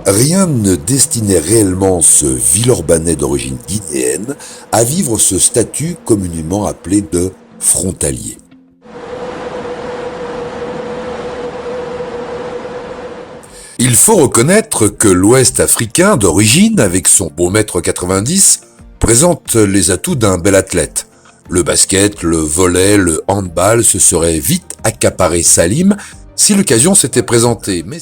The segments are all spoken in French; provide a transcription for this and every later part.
Rien ne destinait réellement ce Villeurbanais d'origine guinéenne à vivre ce statut communément appelé de frontalier. Il faut reconnaître que l'Ouest africain d'origine, avec son beau mètre 90, présente les atouts d'un bel athlète. Le basket, le volley, le handball se seraient vite accaparé Salim si l'occasion s'était présentée. Mais...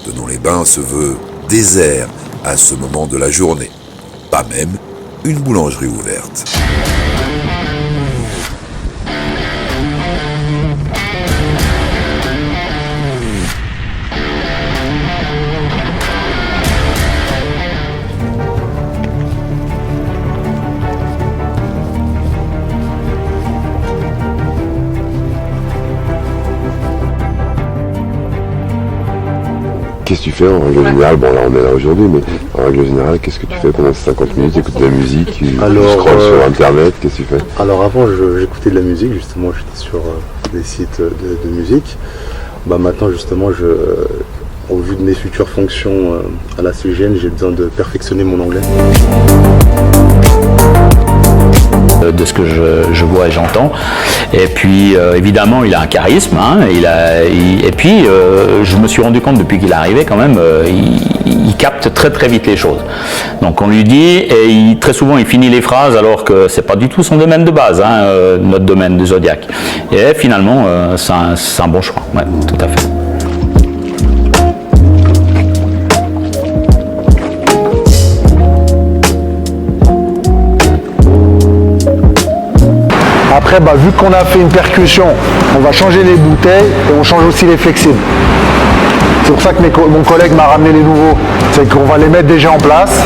Tenons-les-Bains se veut désert à ce moment de la journée. Pas même une boulangerie ouverte. Qu'est-ce que tu fais en règle générale? Bon, là on est là aujourd'hui, mais en règle générale, qu'est-ce que tu fais pendant ces 50 minutes? Tu écoutes de la musique, tu scrolles sur internet, qu'est-ce que tu fais? Alors avant, j'écoutais de la musique, justement, j'étais sur des sites de musique. Maintenant, justement, au vu de mes futures fonctions à la CGN, j'ai besoin de perfectionner mon anglais. De ce que je vois et j'entends. Et puis évidemment il a un charisme, hein, et puis je me suis rendu compte depuis qu'il est arrivé quand même, il capte très très vite les choses. Donc on lui dit, et très souvent il finit les phrases alors que c'est pas du tout son domaine de base, hein, notre domaine de Zodiac. Et finalement c'est un bon choix, ouais, tout à fait. Après, vu qu'on a fait une percussion, on va changer les bouteilles et on change aussi les flexibles. C'est pour ça que mon collègue m'a ramené les nouveaux. C'est qu'on va les mettre déjà en place.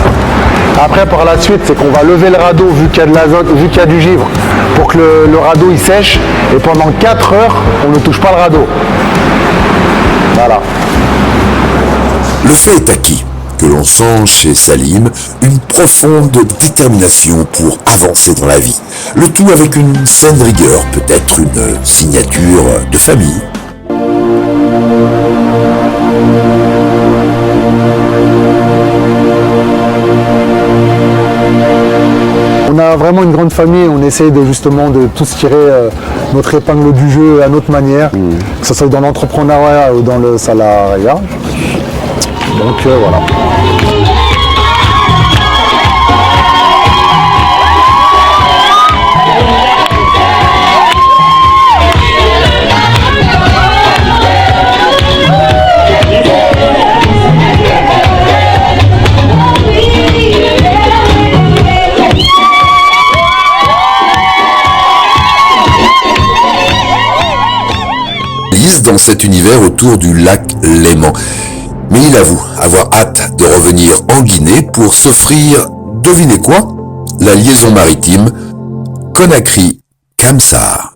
Après, par la suite, c'est qu'on va lever le radeau vu qu'il y a de l'azote, vu qu'il y a du givre, pour que le radeau il sèche. Et pendant 4 heures, on ne touche pas le radeau. Voilà. Le fait est acquis que l'on sent chez Salim une profonde détermination pour avancer dans la vie. Le tout avec une saine rigueur, peut-être une signature de famille. On a vraiment une grande famille, on essaye justement de tous tirer notre épingle du jeu à notre manière, que ce soit dans l'entrepreneuriat ou dans le salariat. Donc voilà. Dans cet univers autour du lac Léman. Mais il avoue avoir hâte de revenir en Guinée pour s'offrir, devinez quoi, la liaison maritime Conakry-Kamsar.